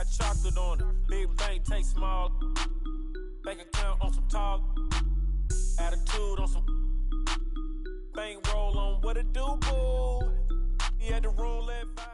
got chocolate on it. Big bank, take small. Bank account on some talk. Attitude on some. Bank roll on what it do, boo. He had the roulette vibe.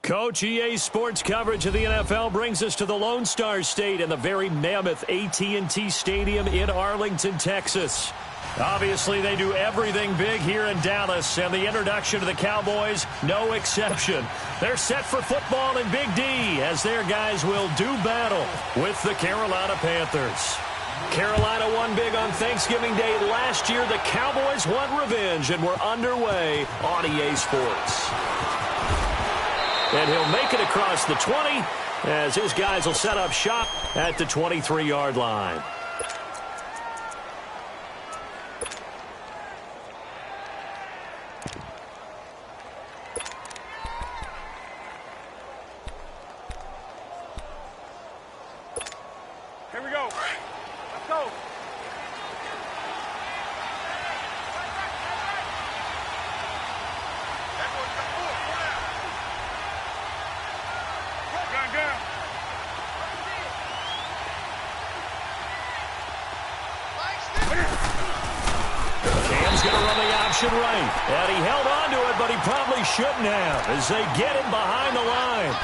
Coach, EA Sports coverage of the NFL brings us to the Lone Star State and the very mammoth AT&T Stadium in Arlington, Texas. Obviously, they do everything big here in Dallas, and the introduction to the Cowboys, no exception. They're set for football in Big D as their guys will do battle with the Carolina Panthers. Carolina won big on Thanksgiving Day last year. The Cowboys want revenge, and we're underway on EA Sports. And he'll make it across the 20 as his guys will set up shop at the 23-yard line. Here we go. Let's go. Cam's going to run the option right. And he held on to it, but he probably shouldn't have as they get him behind the line.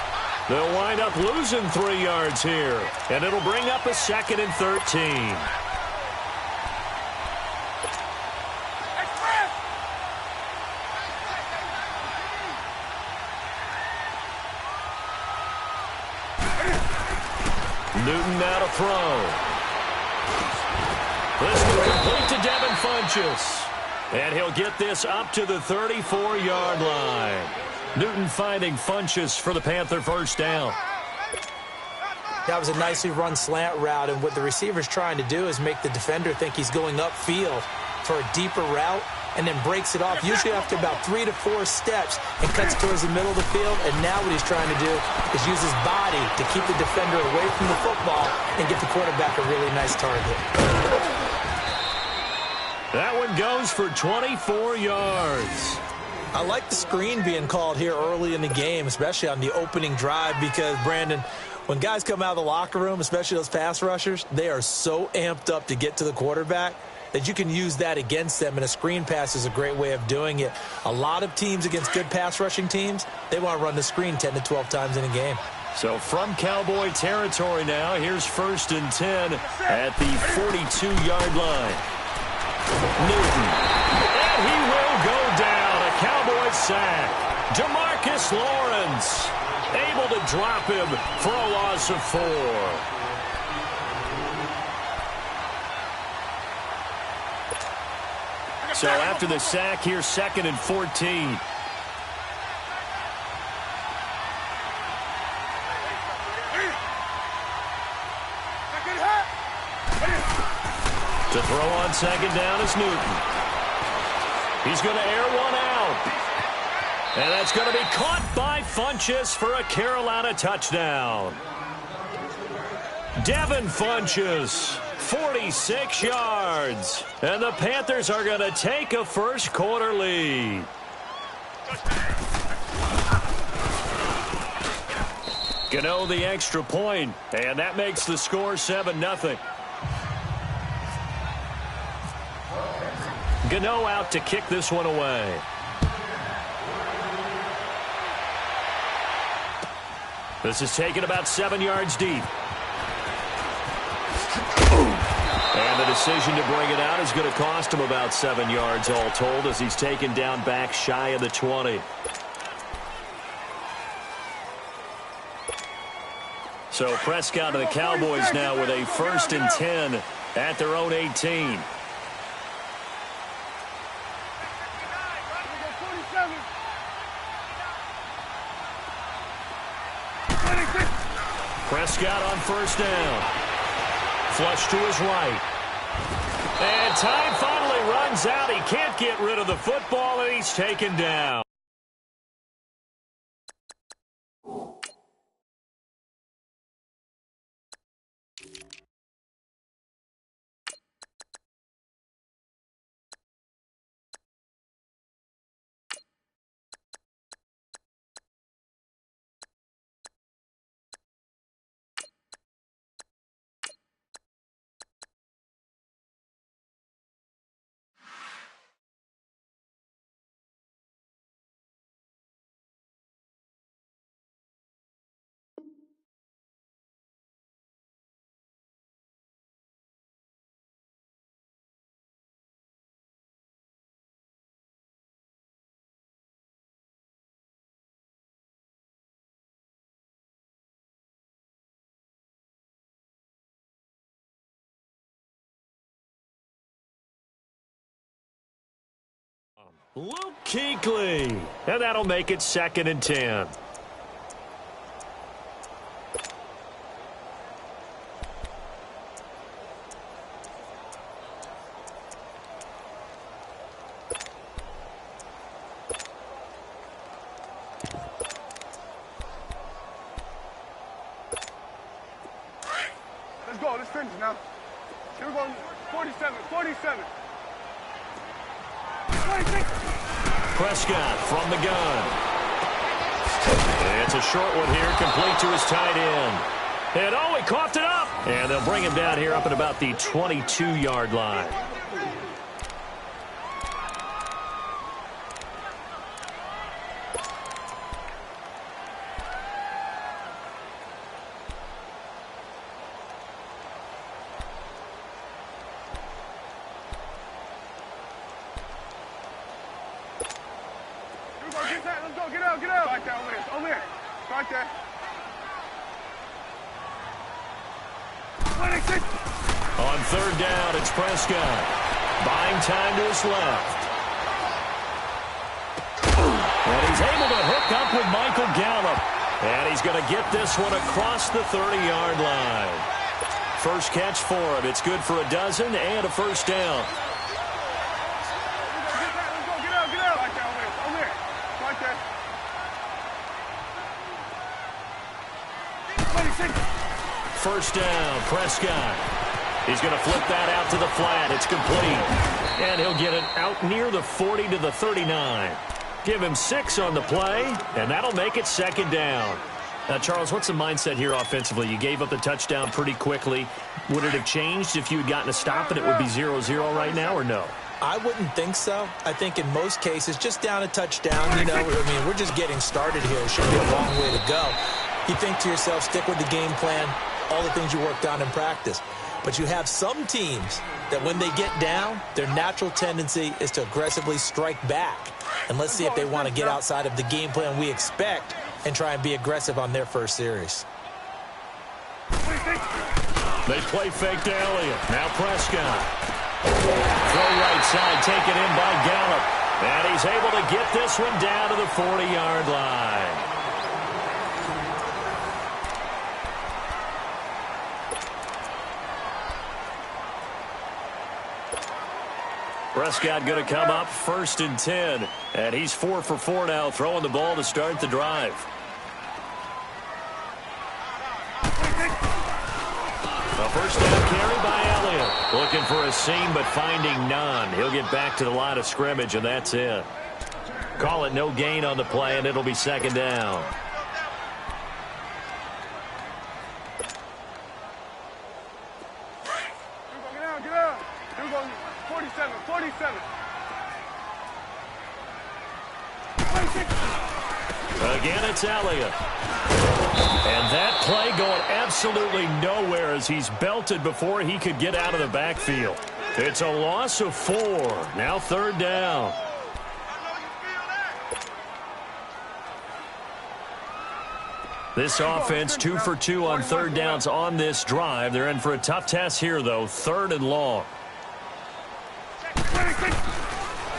They'll wind up losing 3 yards here, and it'll bring up a 2nd and 13. Newton now to throw. This will complete to Devin Funchess. And he'll get this up to the 34-yard line. Newton finding Funchess for the Panther first down. That was a nicely run slant route, and what the receiver's trying to do is make the defender think he's going upfield for a deeper route and then breaks it off, usually after about 3 to 4 steps, and cuts towards the middle of the field. And now what he's trying to do is use his body to keep the defender away from the football and get the quarterback a really nice target. That one goes for 24 yards. I like the screen being called here early in the game, especially on the opening drive, because, Brandon, when guys come out of the locker room, especially those pass rushers, they are so amped up to get to the quarterback that you can use that against them, and a screen pass is a great way of doing it. A lot of teams against good pass rushing teams, they want to run the screen 10 to 12 times in a game. So from Cowboy territory now, here's 1st and 10 at the 42-yard line. Newton, and he will go down. A Cowboy sack. DeMarcus Lawrence able to drop him for a loss of 4. So after the sack, here's 2nd and 14. To throw on 2nd down is Newton. He's going to air one out. And that's going to be caught by Funchess for a Carolina touchdown. Devin Funchess, 46 yards. And the Panthers are going to take a first-quarter lead. Gano the extra point, and that makes the score 7-0. Gano out to kick this one away. This is taken about 7 yards deep. And the decision to bring it out is going to cost him about 7 yards all told as he's taken down back shy of the 20. So Prescott and the Cowboys now with a 1st and 10 at their own 18. Prescott on 1st down. Flush to his right. And time finally runs out. He can't get rid of the football, and he's taken down. Luke Kuechly. And that'll make it 2nd and 10. Let's go. Let's finish now. Here we go. 47. 47. 26. Prescott from the gun. It's a short one here, complete to his tight end. And oh, he coughed it up. And they'll bring him down here up at about the 22-yard line. Let's go. Get out. Get out. Right there. Over here. Right there. 26. On 3rd down, it's Prescott. Buying time to his left. And he's able to hook up with Michael Gallup. And he's going to get this one across the 30-yard line. First catch for him. It's good for a dozen and a first down. First down, Prescott. He's going to flip that out to the flat. It's complete. And he'll get it out near the 40 to the 39. Give him 6 on the play, and that'll make it 2nd down. Now, Charles, what's the mindset here offensively? You gave up the touchdown pretty quickly. Would it have changed if you had gotten a stop and it would be 0-0 right now, or no? I wouldn't think so. I think in most cases, just down a touchdown, you know, I mean, we're just getting started here. It should be a long way to go. You think to yourself, stick with the game plan, all the things you worked on in practice. But you have some teams that when they get down, their natural tendency is to aggressively strike back. And let's see if they want to get outside of the game plan we expect and try and be aggressive on their first series. They play fake to Elliott. Now Prescott. Throw right side, taken in by Gallup. And he's able to get this one down to the 40-yard line. Prescott going to come up 1st and 10. And he's 4 for 4 now, throwing the ball to start the drive. A first down carry by Elliott. Looking for a seam, but finding none. He'll get back to the line of scrimmage, and that's it. Call it no gain on the play, and it'll be 2nd down. Get out. Here we go. 47. 47. 26. Again, it's Elliott. And that play going absolutely nowhere as he's belted before he could get out of the backfield. It's a loss of 4. Now 3rd down. This offense 2 for 2 on 3rd downs on this drive. They're in for a tough test here, though. 3rd and long.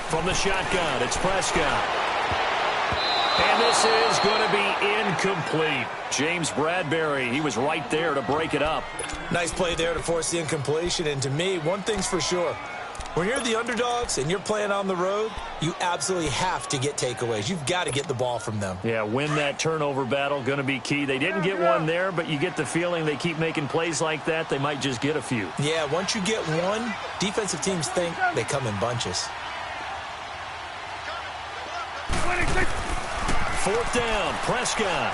From the shotgun, it's Prescott. And this is going to be incomplete. James Bradbury, he was right there to break it up. Nice play there to force the incompletion. And to me, one thing's for sure. When you're the underdogs and you're playing on the road, you absolutely have to get takeaways. You've got to get the ball from them. Yeah, win that turnover battle, going to be key. They didn't get one there, but you get the feeling they keep making plays like that, they might just get a few. Yeah, once you get one, defensive teams think they come in bunches. 4th down, Prescott.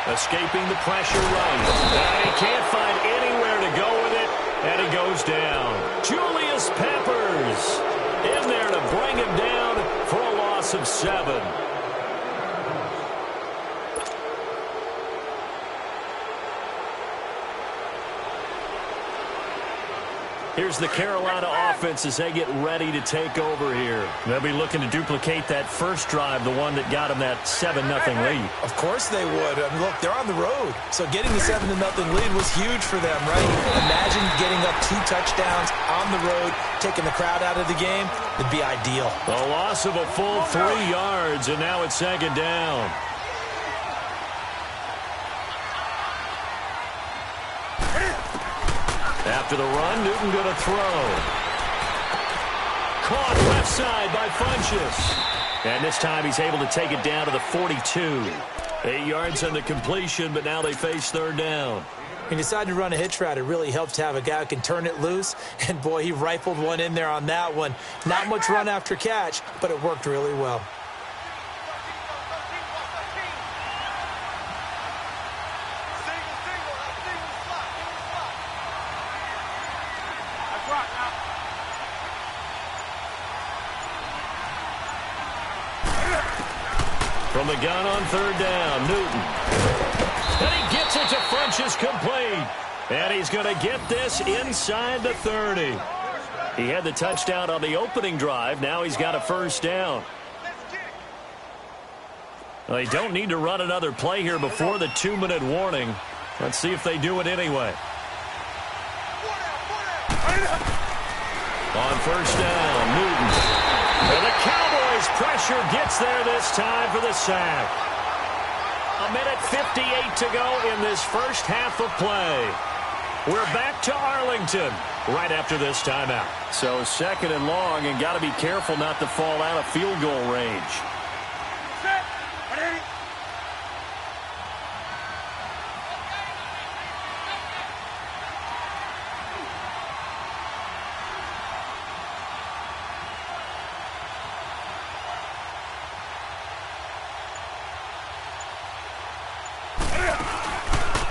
Escaping the pressure right. And he can't find anywhere to go with it, and he goes down. Julius Peppers in there to bring him down for a loss of 7. Here's the Carolina offense as they get ready to take over here. They'll be looking to duplicate that first drive, the one that got them that 7-0 lead. Of course they would. I mean, look, they're on the road. So getting the 7-0 lead was huge for them, right? Imagine getting up 2 touchdowns on the road, taking the crowd out of the game. It'd be ideal. A loss of a full 3 yards, and now it's 2nd down. After the run, Newton going to throw. Caught left side by Funchess. And this time he's able to take it down to the 42. 8 yards on the completion, but now they face 3rd down. He decided to run a hitch route. It really helps to have a guy who can turn it loose. And, boy, he rifled one in there on that one. Not much run after catch, but it worked really well. From the gun on 3rd down, Newton. And he gets it to Funchess, complete. And he's going to get this inside the 30. He had the touchdown on the opening drive. Now he's got a 1st down. Well, they don't need to run another play here before the 2-minute warning. Let's see if they do it anyway. On 1st down, Newton. And the Cowboys pressure gets there this time for the sack. 1:58 to go in this first half of play. We're back to Arlington right after this timeout. So 2nd and long, and got to be careful not to fall out of field goal range.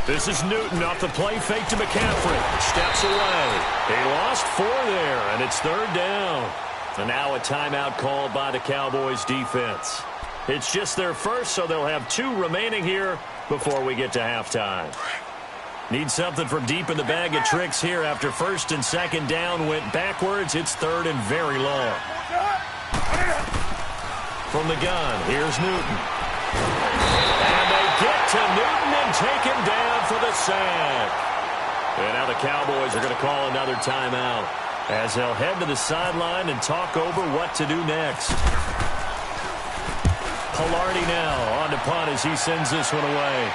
This is Newton off the play fake to McCaffrey. Steps away. He lost 4 there, and it's 3rd down. And now a timeout called by the Cowboys defense. It's just their first, so they'll have 2 remaining here before we get to halftime. Need something from deep in the bag of tricks here after 1st and 2nd down went backwards. It's 3rd and very long. From the gun, here's Newton. And they get to Newton and take him down for the sack. And now the Cowboys are going to call another timeout as they'll head to the sideline and talk over what to do next. Pilardi now on to punt as he sends this one away.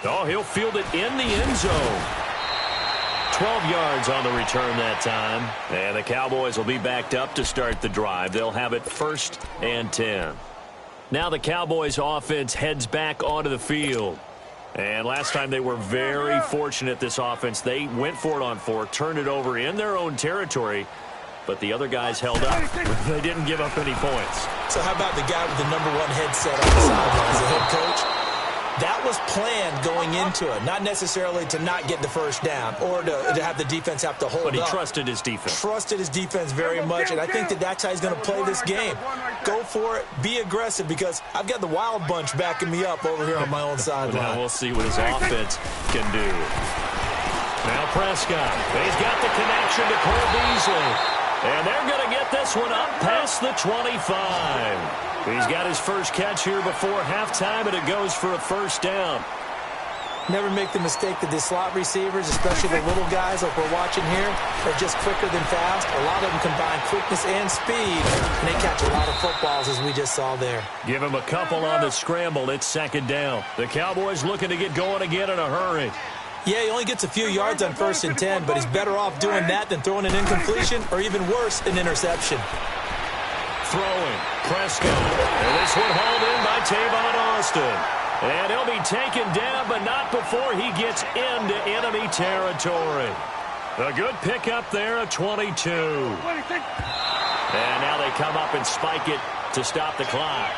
Oh, he'll field it in the end zone. 12 yards on the return that time. And the Cowboys will be backed up to start the drive. They'll have it 1st and 10. Now the Cowboys offense heads back onto the field. And last time they were very fortunate, this offense. They went for it on 4, turned it over in their own territory, but the other guys held up. They didn't give up any points. So how about the guy with the #1 headset on the sidelines, the head coach? That was planned going into it, not necessarily to not get the 1st down or to have the defense have to hold up. But he trusted his defense. Trusted his defense very much, and I think that's how he's going to play this game. Go for it, be aggressive, because I've got the wild bunch backing me up over here on my own sideline. Now we'll see what his offense can do. Now Prescott. He's got the connection to Cole Beasley. And they're going to get this one up past the 25. He's got his first catch here before halftime, and it goes for a 1st down. Never make the mistake that the slot receivers, especially the little guys like we're watching here, are just quicker than fast. A lot of them combine quickness and speed, and they catch a lot of footballs, as we just saw there. Give him a couple on the scramble. It's 2nd down. The Cowboys looking to get going again in a hurry. Yeah, he only gets a few yards on 1st and 10, but he's better off doing that than throwing an incompletion or even worse, an interception. Throwing, Prescott. And this one hauled in by Tavon Austin. And he'll be taken down, but not before he gets into enemy territory. A good pickup there at 22. And now they come up and spike it to stop the clock.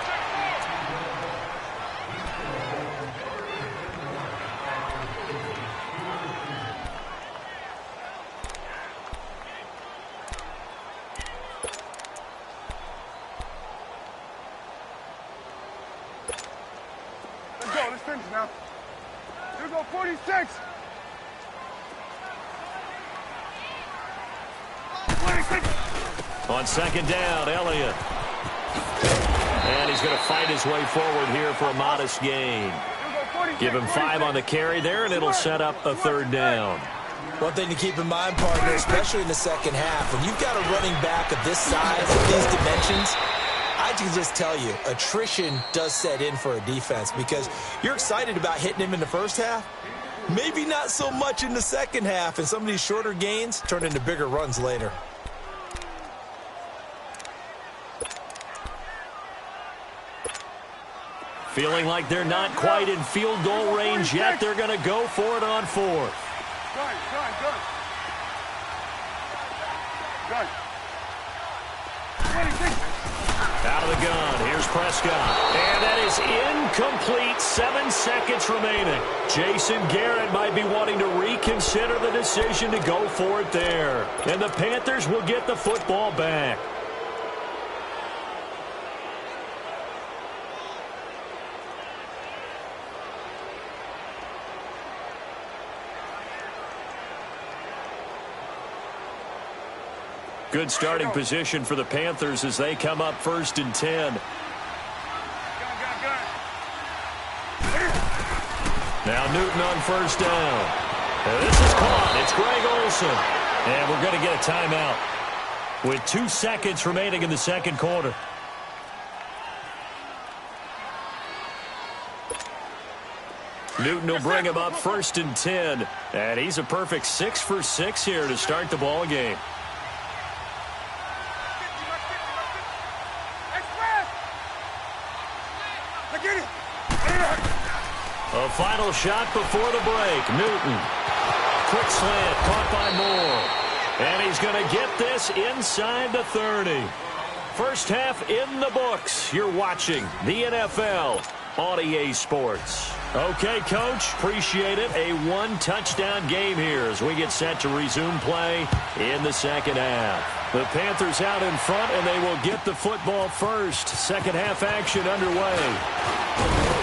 Let's finish now. Here we go, 46. On second down, Elliott. And he's going to fight his way forward here for a modest gain. Give him 5 on the carry there, and it'll set up a third down. One thing to keep in mind, partner, especially in the second half, when you've got a running back of this size, of these dimensions, I can just tell you, attrition does set in for a defense because you're excited about hitting him in the first half. Maybe not so much in the second half, and some of these shorter gains turn into bigger runs later. Feeling like they're not quite in field goal range yet. They're going to go for it on 4th. Out of the gun. Here's Prescott. And that is incomplete. 7 seconds remaining. Jason Garrett might be wanting to reconsider the decision to go for it there. And the Panthers will get the football back. Good starting position for the Panthers as they come up 1st and 10. Now Newton on 1st down. And this is caught. It's Greg Olsen. And we're going to get a timeout with 2 seconds remaining in the second quarter. Newton will bring him up 1st and 10. And he's a perfect 6 for 6 here to start the ball game. A final shot before the break. Newton. Quick slant caught by Moore. And he's going to get this inside the 30. First half in the books. You're watching the NFL on EA Sports. Okay, Coach. Appreciate it. A 1-touchdown game here as we get set to resume play in the second half. The Panthers out in front, and they will get the football first. Second half action underway.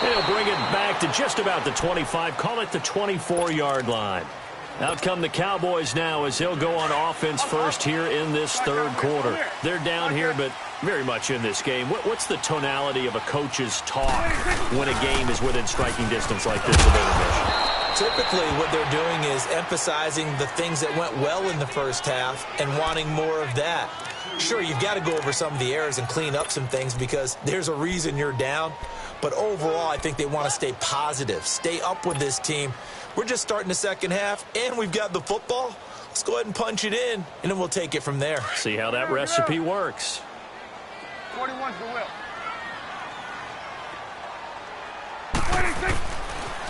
They'll bring it back to just about the 25, call it the 24-yard line. Out come the Cowboys now as they'll go on offense first here in this third quarter. They're down here, but very much in this game. What's the tonality of a coach's talk when a game is within striking distance like this of intermission? Typically, what they're doing is emphasizing the things that went well in the first half and wanting more of that. Sure, you've got to go over some of the errors and clean up some things because there's a reason you're down. But overall, I think they want to stay positive, stay up with this team. We're just starting the second half, and we've got the football. Let's go ahead and punch it in, and then we'll take it from there. See how that recipe works. 41's the will.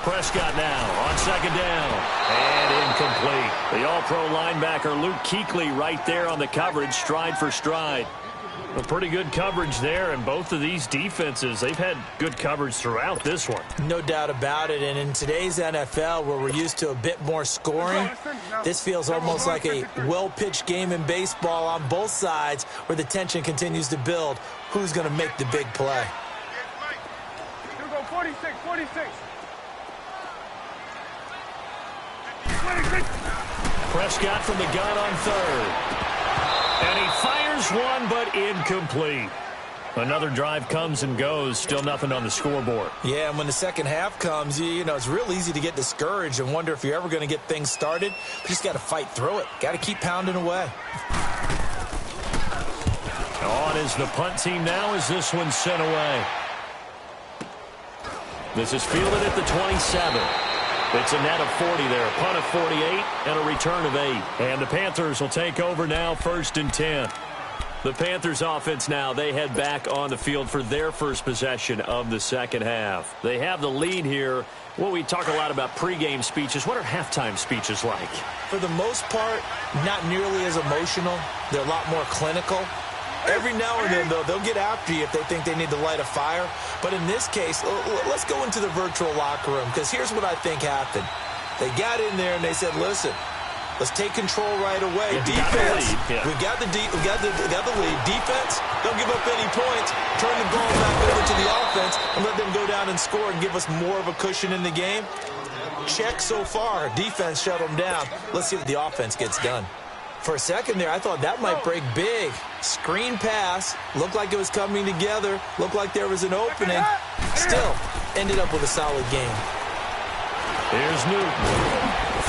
Prescott now on second down. And incomplete. The all-pro linebacker Luke Kuechly right there on the coverage, stride for stride. Well, pretty good coverage there, and both of these defenses, they've had good coverage throughout this one. No doubt about it, and in today's NFL, where we're used to a bit more scoring, this feels almost like a well-pitched game in baseball on both sides where the tension continues to build. Who's going to make the big play? 46, 46. Prescott from the gun on third. And he fires one, but incomplete. Another drive comes and goes, still nothing on the scoreboard. Yeah, and when the second half comes, you know, it's real easy to get discouraged and wonder if you're ever going to get things started. But you just got to fight through it. Got to keep pounding away. On is the punt team now as this one's sent away. This is fielded at the 27. It's a net of 40 there, a punt of 48, and a return of 8. And the Panthers will take over now, 1st and 10. The Panthers offense now, they head back on the field for their first possession of the second half. They have the lead here. Well, we talk a lot about pregame speeches. What are halftime speeches like? For the most part, not nearly as emotional. They're a lot more clinical. Every now and then, though, they'll get after you if they think they need to light a fire. But in this case, let's go into the virtual locker room, because here's what I think happened. They got in there and they said, listen, let's take control right away. Defense, we've got the lead. Defense, don't give up any points. Turn the ball back over to the offense and let them go down and score and give us more of a cushion in the game. Check so far. Defense shut them down. Let's see what the offense gets done. For a second there, I thought that might break big. Screen pass, looked like it was coming together, looked like there was an opening. Still, ended up with a solid game. Here's Newton.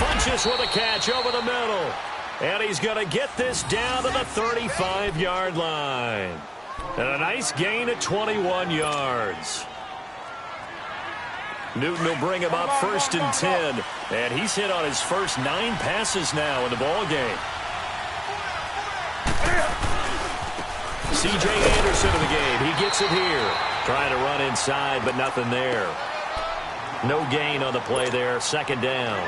Funches with a catch over the middle. And he's going to get this down to the 35-yard line. And a nice gain of 21 yards. Newton will bring him up 1st and 10. And he's hit on his first 9 passes now in the ball game. C.J. Anderson in the game. He gets it here. Trying to run inside, but nothing there. No gain on the play there. 2nd down.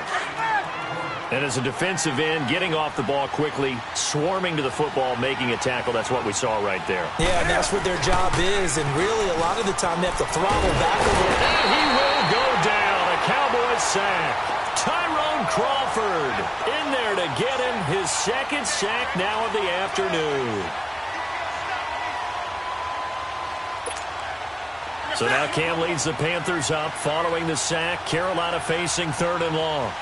And as a defensive end, getting off the ball quickly, swarming to the football, making a tackle, that's what we saw right there. Yeah, and that's what their job is. And really, a lot of the time, they have to throttle back a little. And he will go down. A Cowboys sack. Tyrone Crawford in there to get him his 2nd sack now of the afternoon. So now Cam leads the Panthers up following the sack. Carolina facing 3rd and long.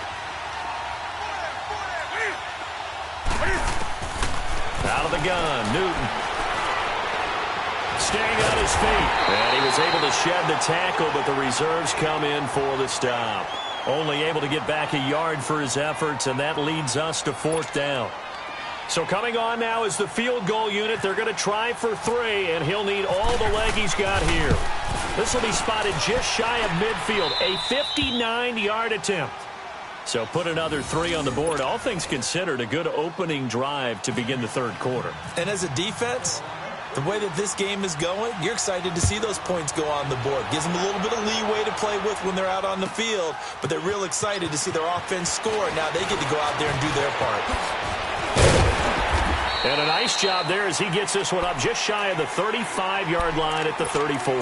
Out of the gun, Newton. Staying on his feet. And he was able to shed the tackle, but the reserves come in for the stop. Only able to get back a yard for his efforts, and that leads us to 4th down. So coming on now is the field goal unit. They're going to try for 3, and he'll need all the leg he's got here. This will be spotted just shy of midfield, a 59-yard attempt. So put another 3 on the board. All things considered, a good opening drive to begin the 3rd quarter. And as a defense, the way that this game is going, you're excited to see those points go on the board. Gives them a little bit of leeway to play with when they're out on the field, but they're real excited to see their offense score. Now they get to go out there and do their part. And a nice job there as he gets this one up just shy of the 35-yard line at the 34.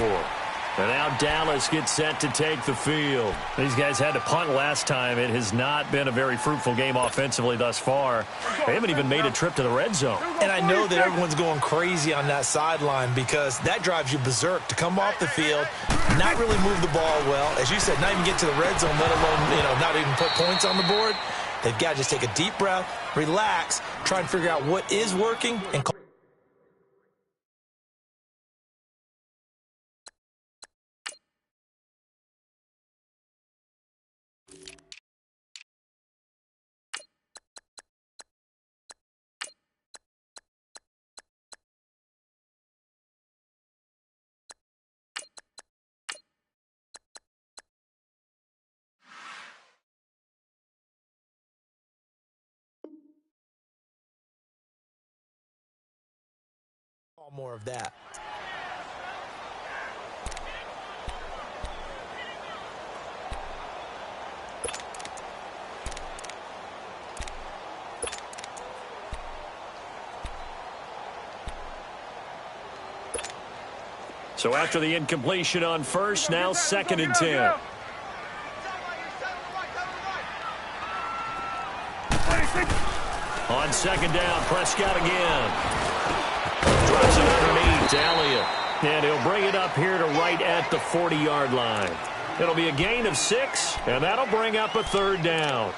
And now Dallas gets set to take the field. These guys had to punt last time. It has not been a very fruitful game offensively thus far. They haven't even made a trip to the red zone. And I know that everyone's going crazy on that sideline because that drives you berserk to come off the field, not really move the ball well. As you said, not even get to the red zone, let alone, not even put points on the board. They've got to just take a deep breath, relax, try and figure out what is working, and more of that. So after the incompletion on 1st, now 2nd and 10. On 2nd down, Prescott again. Drops it underneath, Elliott. And he'll bring it up here to right at the 40-yard line. It'll be a gain of 6, and that'll bring up a 3rd down.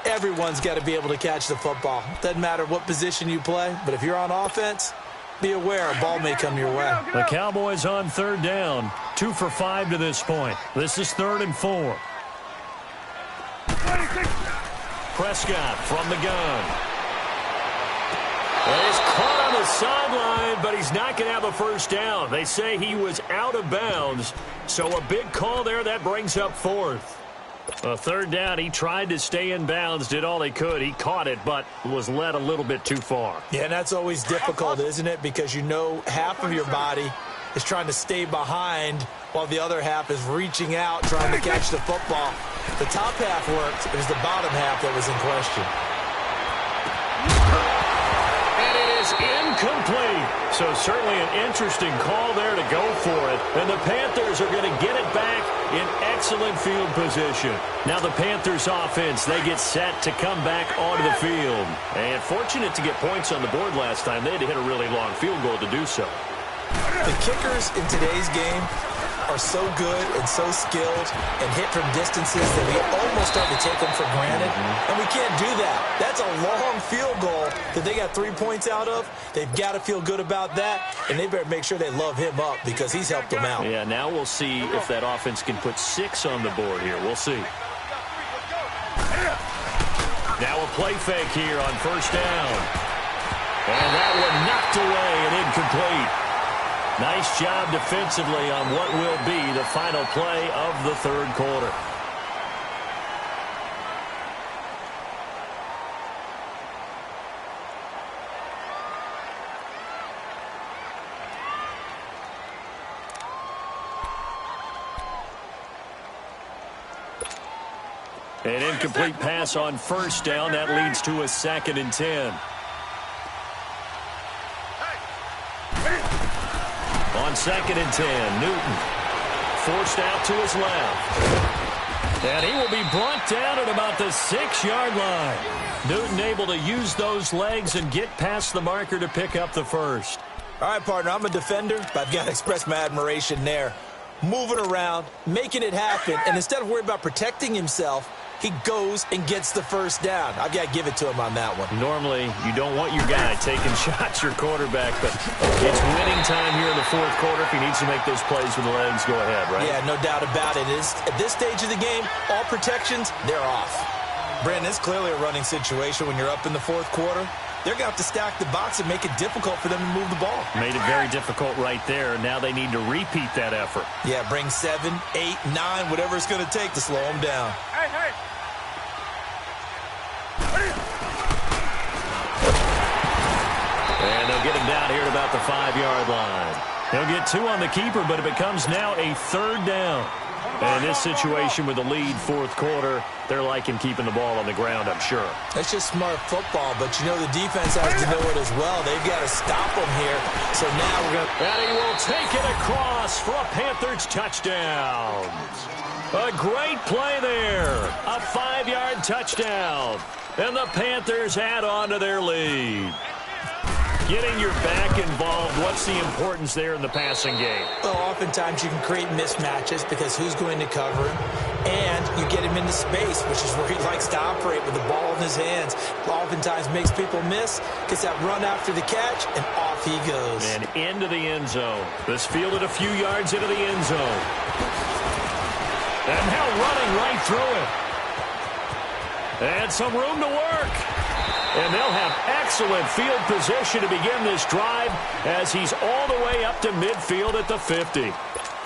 Everyone's got to be able to catch the football. Doesn't matter what position you play, but if you're on offense, be aware a ball may come your way. The Cowboys on 3rd down, 2 for 5 to this point. This is 3rd and 4. Prescott from the gun. Well, he's caught on the sideline, but he's not going to have a 1st down. They say he was out of bounds, so a big call there. That brings up 4th. A 3rd down, he tried to stay in bounds, did all he could. He caught it, but was led a little bit too far. Yeah, and that's always difficult, isn't it? Because you know half of your body is trying to stay behind while the other half is reaching out, trying to catch the football. The top half worked. It was the bottom half that was in question. Incomplete. So certainly an interesting call there to go for it. And the Panthers are going to get it back in excellent field position. Now the Panthers offense, they get set to come back onto the field. And fortunate to get points on the board last time. They had to hit a really long field goal to do so. The kickers in today's game are so good and so skilled and hit from distances that we almost start to take them for granted, and we can't do that. That's a long field goal that they got 3 points out of. They've got to feel good about that, and they better make sure they love him up because he's helped them out. Yeah, now we'll see if that offense can put 6 on the board here. We'll see. Now a play fake here on first down. And that one knocked away and incomplete. Nice job defensively on what will be the final play of the third quarter. An incomplete pass on first down. That leads to a 2nd and 10. On 2nd and 10, Newton forced out to his left. And he will be brought down at about the 6-yard line. Newton able to use those legs and get past the marker to pick up the first. All right, partner, I'm a defender, but I've got to express my admiration there. Moving around, making it happen, and instead of worrying about protecting himself, he goes and gets the first down. I've got to give it to him on that one. Normally, you don't want your guy taking shots, your quarterback, but it's winning time here in the fourth quarter. If he needs to make those plays with the legs, go ahead, right? Yeah, no doubt about it. At this stage of the game, all protections, they're off. Brandon, it's clearly a running situation when you're up in the fourth quarter. They're going to have to stack the box and make it difficult for them to move the ball. Made it very difficult right there. Now they need to repeat that effort. Yeah, bring 7, 8, 9, whatever it's going to take to slow them down. Hey, hey. And they'll get him down here at about the 5-yard line. He'll get 2 on the keeper, but it becomes now a 3rd down. And in this situation with the lead fourth quarter, they're liking keeping the ball on the ground, I'm sure. That's just smart football, but you know the defense has to know it as well. They've got to stop them here. So now we're going to... And he will take it across for a Panthers touchdown. A great play there. A 5-yard touchdown. And the Panthers add on to their lead. Getting your back involved, what's the importance there in the passing game? Well, oftentimes you can create mismatches because who's going to cover him? And you get him into space, which is where he likes to operate with the ball in his hands. Oftentimes makes people miss, gets that run after the catch, and off he goes. And into the end zone. This fielded a few yards into the end zone. And now running right through it. And some room to work. And they'll have excellent field position to begin this drive as he's all the way up to midfield at the 50.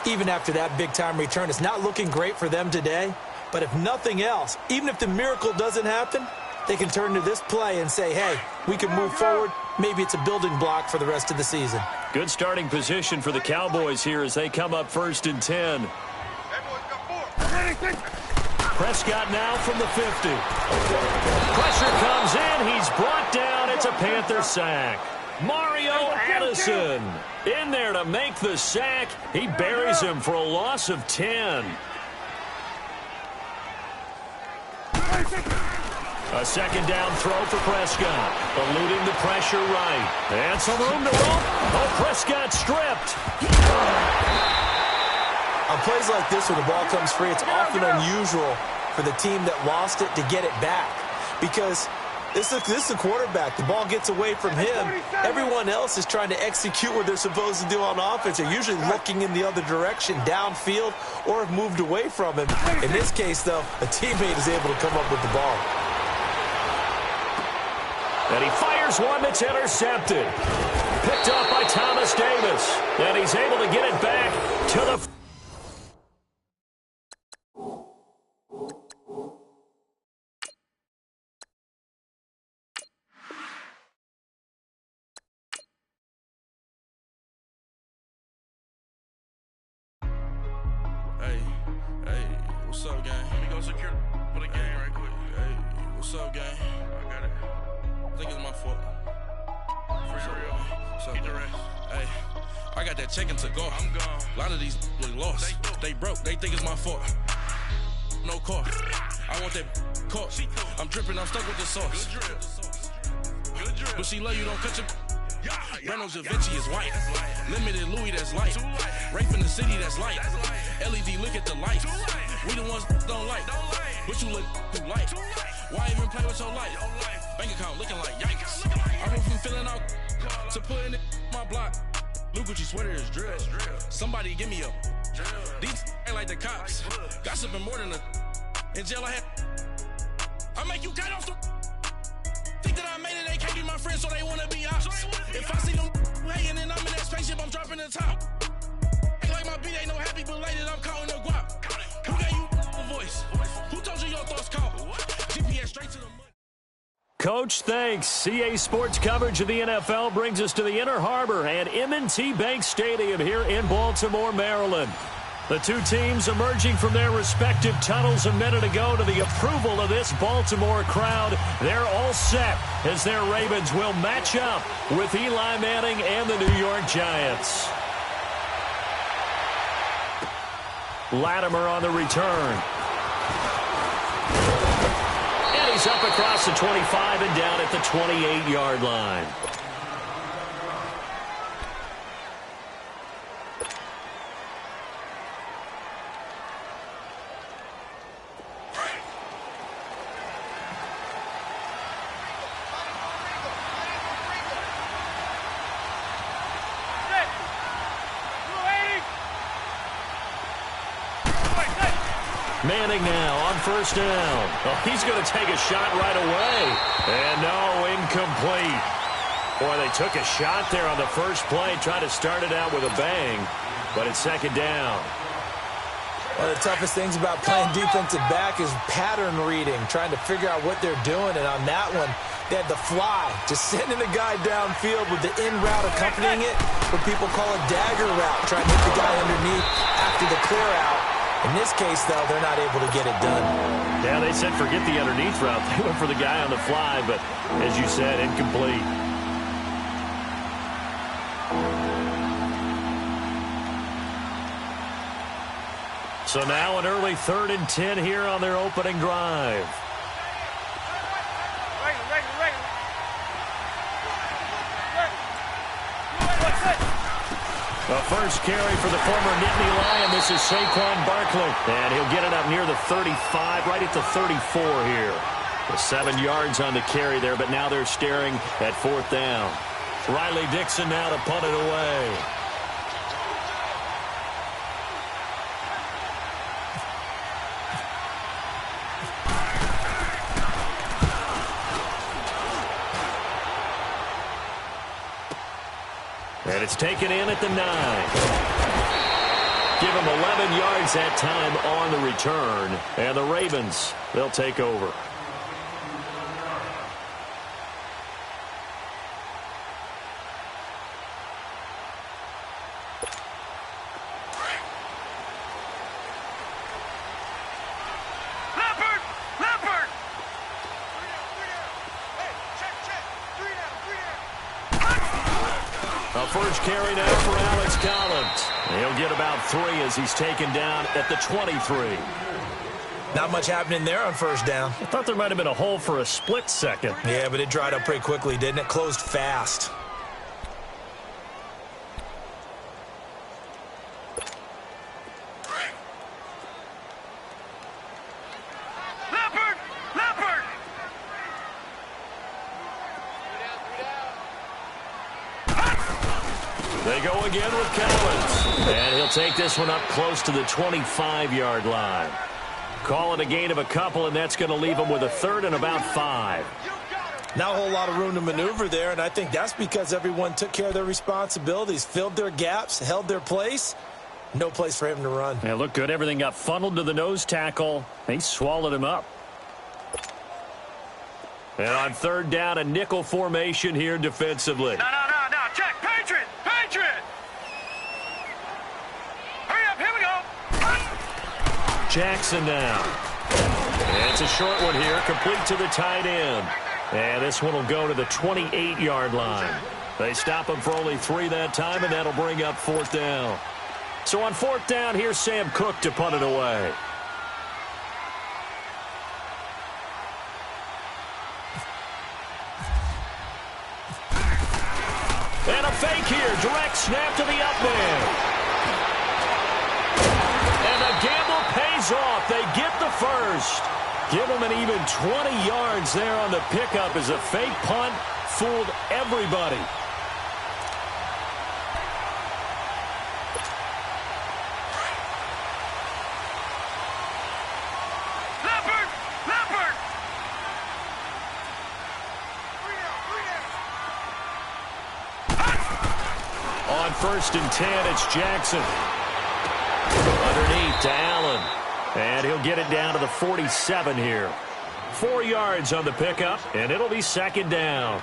Even after that big-time return, it's not looking great for them today. But if nothing else, even if the miracle doesn't happen, they can turn to this play and say, hey, we can move forward. Maybe it's a building block for the rest of the season. Good starting position for the Cowboys here as they come up 1st and 10. Prescott now from the 50. Pressure comes in. He's brought down. It's a Panther sack. Mario Addison in there to make the sack. He buries him for a loss of 10. A 2nd down throw for Prescott. Eluding the pressure right. And some room to roll. Oh, Prescott stripped. On plays like this where the ball comes free, it's often unusual for the team that lost it to get it back. Because this is the quarterback. The ball gets away from him. Everyone else is trying to execute what they're supposed to do on offense. They're usually looking in the other direction, downfield, or have moved away from him. In this case, though, a teammate is able to come up with the ball. And he fires one that's intercepted. Picked up by Thomas Davis. And he's able to get it back to the... What's up, gang? Let me go secure for the game right quick. Hey, what's up, gang? I got it. I think it's my fault. For real. Get the rest. Hey, I got that check-in to go. I'm gone. A lot of these look lost. They broke. They think it's my fault. No car. I want that car. I'm dripping. I'm stuck with the sauce. Good drip. Good drip. But she love you. Don't cut your... Brano Javinci is white. Limited Louis, that's light. Rape in the city, that's light. LED, look at the lights. We the ones don't like. But you look too light. Why even play with your life? Bank account looking like yikes. I went from filling out to putting it in my block. Blue Gucci sweater is drill. Somebody give me a. These ain't like the cops. Gossiping more than a. In jail I had. I make you cut off the. Think that I made it, they can't be my friends, so they wanna be ops. If I see them hating and I'm in that spaceship, I'm dropping the top. Ain't like my beat ain't no happy belated, I'm calling the guap. Who gave you a voice? Who told you your thoughts count? GPS straight to the money. Coach, thanks. CA Sports coverage of the NFL brings us to the Inner Harbor and M&T Bank Stadium here in Baltimore, Maryland. The two teams emerging from their respective tunnels a minute ago to the approval of this Baltimore crowd. They're all set as their Ravens will match up with Eli Manning and the New York Giants. Latimer on the return. And he's up across the 25 and down at the 28-yard line. Manning now on first down. Oh, he's going to take a shot right away. And no, incomplete. Boy, they took a shot there on the first play. Tried to start it out with a bang, but it's second down. One of the toughest things about playing defensive back is pattern reading, trying to figure out what they're doing. And on that one, they had the fly, just sending the guy downfield with the in route accompanying it, what people call a dagger route, trying to hit the guy underneath after the clear out. In this case, though, they're not able to get it done. Yeah, they said forget the underneath route. They went for the guy on the fly, but as you said, incomplete. So now an early 3rd and 10 here on their opening drive. The first carry for the former Nittany Lion. This is Saquon Barkley. And he'll get it up near the 35, right at the 34 here. The 7 yards on the carry there, but now they're staring at 4th down. Riley Dixon now to punt it away. And it's taken in at the 9. Give him 11 yards that time on the return. And the Ravens, they'll take over. First carry now for Alex Collins. He'll get about 3 as he's taken down at the 23. Not much happening there on first down. I thought there might have been a hole for a split second. Yeah, but it dried up pretty quickly, didn't it? Closed fast. They go again with Collins. And he'll take this one up close to the 25-yard line. Call it a gain of a couple, and that's going to leave him with a 3rd and about 5. Not a whole lot of room to maneuver there, and I think that's because everyone took care of their responsibilities, filled their gaps, held their place. No place for him to run. Yeah, looked good. Everything got funneled to the nose tackle. He swallowed him up. And on 3rd down, a nickel formation here defensively. No. Check. Patriot. Hurry up. Here we go. Jackson now. And it's a short one here, complete to the tight end. And this one will go to the 28-yard line. They stop him for only 3 that time, and that'll bring up 4th down. So on 4th down, here's Sam Cook to punt it away. And a fake here. Direct snap to the up man. first. Give him an even 20 yards there on the pickup as a fake punt fooled everybody. On 1st and 10, it's Jackson. Underneath to Allen. And he'll get it down to the 47 here. 4 yards on the pickup, and it'll be 2nd down.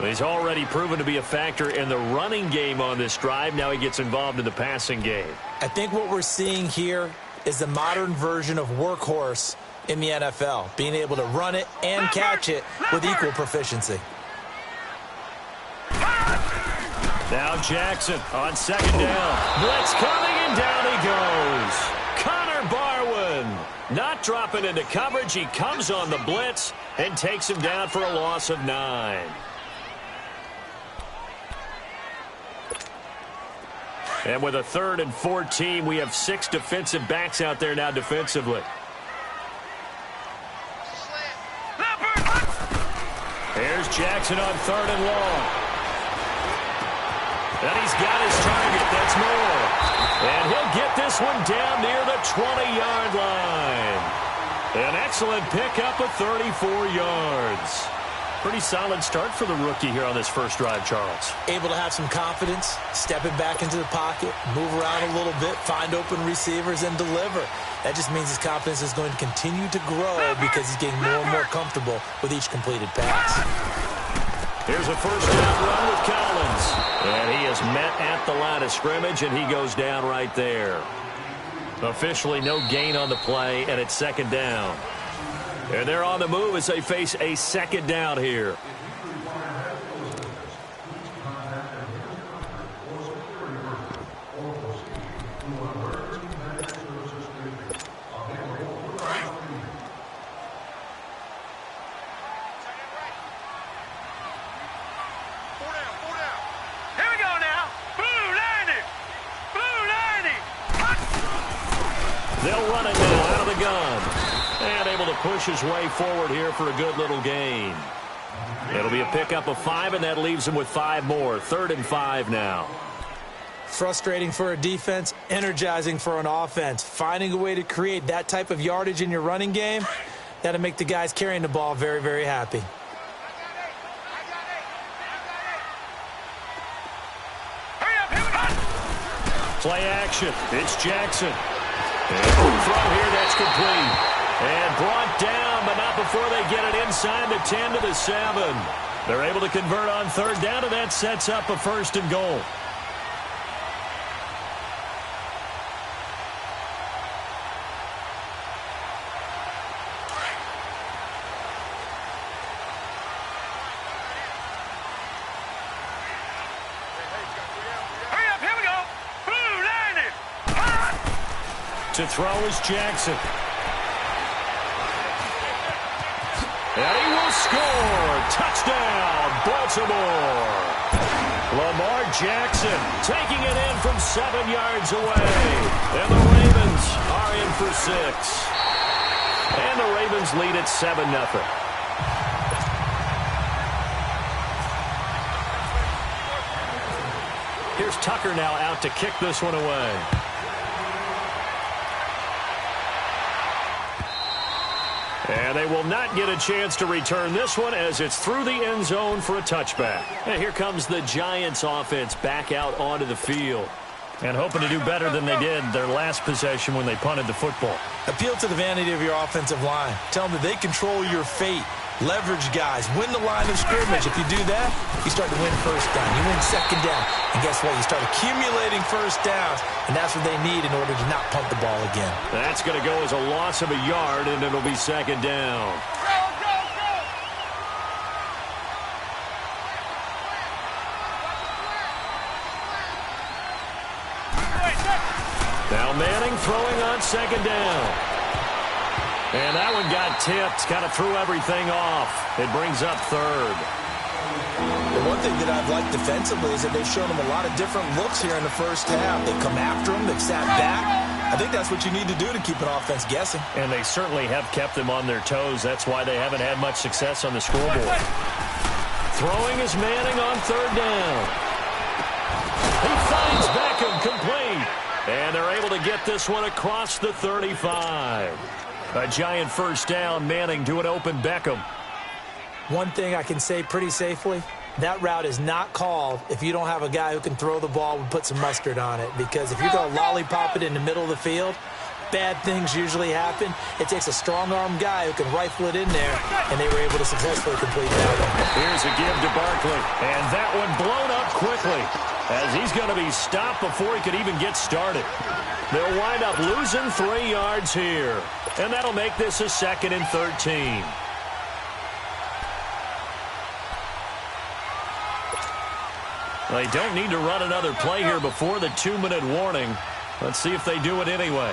He's already proven to be a factor in the running game on this drive. Now he gets involved in the passing game. I think what we're seeing here is the modern version of workhorse in the NFL, being able to run it and catch it with equal proficiency. Now Jackson on 2nd down. Blitz coming, and down he goes. Connor Barwin not dropping into coverage. He comes on the blitz and takes him down for a loss of 9. And with a 3rd and 14, we have 6 defensive backs out there now defensively. Here's Jackson on 3rd and long. And he's got his target. That's Moore. And he'll get this one down near the 20-yard line. An excellent pickup of 34 yards. Pretty solid start for the rookie here on this first drive, Charles. Able to have some confidence, stepping back into the pocket, move around a little bit, find open receivers, and deliver. That just means his confidence is going to continue to grow because he's getting more and more comfortable with each completed pass. Here's a 1st down run with Collins. And he is met at the line of scrimmage, and he goes down right there. Officially no gain on the play, and it's 2nd down. And they're on the move as they face a 2nd down here. They'll run it now out of the gun. And able to push his way forward here for a good little gain. It'll be a pickup of 5, and that leaves him with 5 more. 3rd and 5 now. Frustrating for a defense, energizing for an offense. Finding a way to create that type of yardage in your running game, that'll make the guys carrying the ball very, very happy. Play action. It's Jackson. And throw here, that's complete. And brought down, but not before they get it inside the 10 to the 7. They're able to convert on 3rd down, and that sets up a 1st and goal. To throw is Jackson. And he will score. Touchdown, Baltimore. Lamar Jackson taking it in from 7 yards away. And the Ravens are in for 6. And the Ravens lead at 7-0. Here's Tucker now out to kick this one away. And they will not get a chance to return this one as it's through the end zone for a touchback. And here comes the Giants offense back out onto the field. And hoping to do better than they did their last possession when they punted the football. Appeal to the vanity of your offensive line. Tell them that they control your fate. Leverage guys. Win the line of scrimmage. If you do that, you start to win 1st down. You win 2nd down. And guess what? You start accumulating 1st downs. And that's what they need in order to not punt the ball again. That's going to go as a loss of a yard, and it'll be 2nd down. Now Manning throwing on 2nd down. And that one got tipped, kind of threw everything off. It brings up 3rd. The one thing that I've liked defensively is that they've shown them a lot of different looks here in the 1st half. They've come after them, they've sat back, I think that's what you need to do to keep an offense guessing. And they certainly have kept them on their toes. That's why they haven't had much success on the scoreboard. Throwing is Manning on third down. He finds Beckham complete. And they're able to get this one across the 35. A giant first down, Manning to an open Beckham. One thing I can say pretty safely, that route is not called if you don't have a guy who can throw the ball and put some mustard on it. Because if you're going to lollipop it in the middle of the field, bad things usually happen. It takes a strong-arm guy who can rifle it in there, and they were able to successfully complete that one. Here's a give to Barkley, and that one blown up quickly as he's going to be stopped before he could even get started. They'll wind up losing 3 yards here, and that'll make this a 2nd and 13. They don't need to run another play here before the 2-minute warning. Let's see if they do it anyway.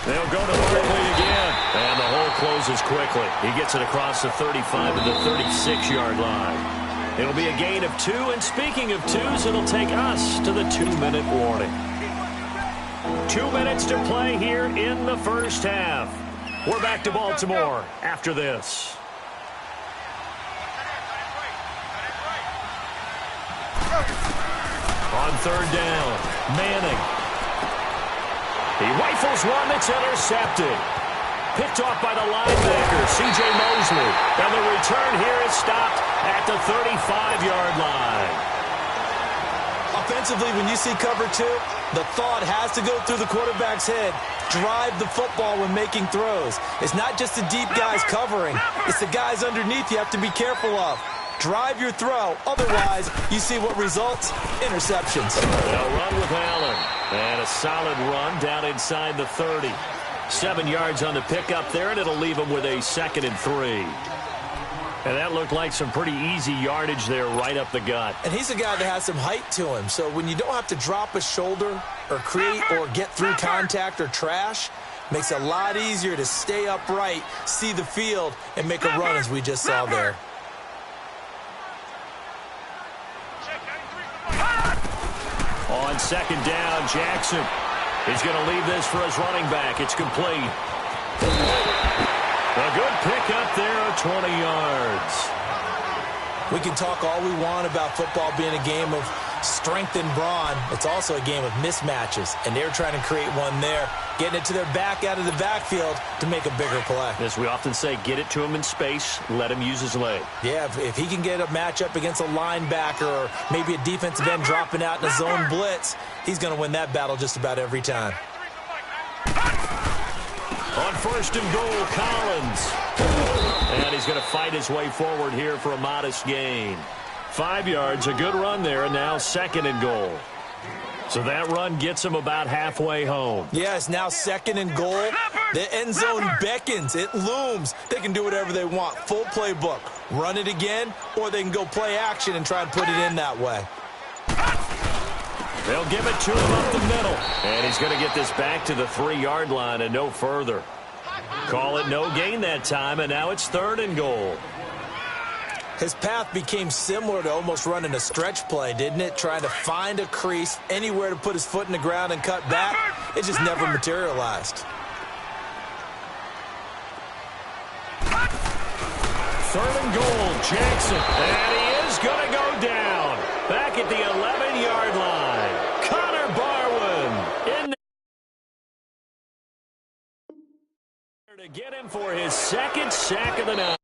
They'll go to Barkley again, and the hole closes quickly. He gets it across the 35 to the 36-yard line. It'll be a gain of 2, and speaking of 2s, it'll take us to the 2-minute warning. 2 minutes to play here in the first half. We're back to Baltimore after this. On third down, Manning. He rifles one that's intercepted. Picked off by the linebacker, C.J. Mosley. And the return here is stopped at the 35-yard line. Offensively, when you see cover 2, the thought has to go through the quarterback's head. Drive the football when making throws. It's not just the deep guys covering. It's the guys underneath you have to be careful of. Drive your throw. Otherwise, you see what results? Interceptions. They'll run with Allen. And a solid run down inside the 30. 7 yards on the pickup there, and it'll leave them with a 2nd and 3. And that looked like some pretty easy yardage there right up the gut. And he's a guy that has some height to him. So when you don't have to drop a shoulder or create or get through contact or trash, makes it a lot easier to stay upright, see the field, and make a run as we just saw there. On 2nd down, Jackson. He's going to leave this for his running back. It's complete. A good pickup there of 20 yards. We can talk all we want about football being a game of strength and brawn. It's also a game of mismatches, and they're trying to create one there, getting it to their back out of the backfield to make a bigger play. As we often say, get it to him in space, let him use his leg. Yeah, if he can get a matchup against a linebacker or maybe a defensive end dropping out in a zone blitz, he's going to win that battle just about every time. On 1st and goal, Collins. And he's going to fight his way forward here for a modest gain. 5 yards, a good run there, and now 2nd and goal. So that run gets him about halfway home. Yeah, it's now 2nd and goal. The end zone beckons. It looms. They can do whatever they want. Full playbook. Run it again, or they can go play action and try and put it in that way. They'll give it to him up the middle. And he's going to get this back to the 3-yard line and no further. Call it no gain that time, and now it's 3rd and goal. His path became similar to almost running a stretch play, didn't it? Trying to find a crease, anywhere to put his foot in the ground and cut back. It just never materialized. 3rd and goal, Jackson. And he is going to go down. Back at the 11-yard line. Connor Barwin in there to get him for his 2nd sack of the night.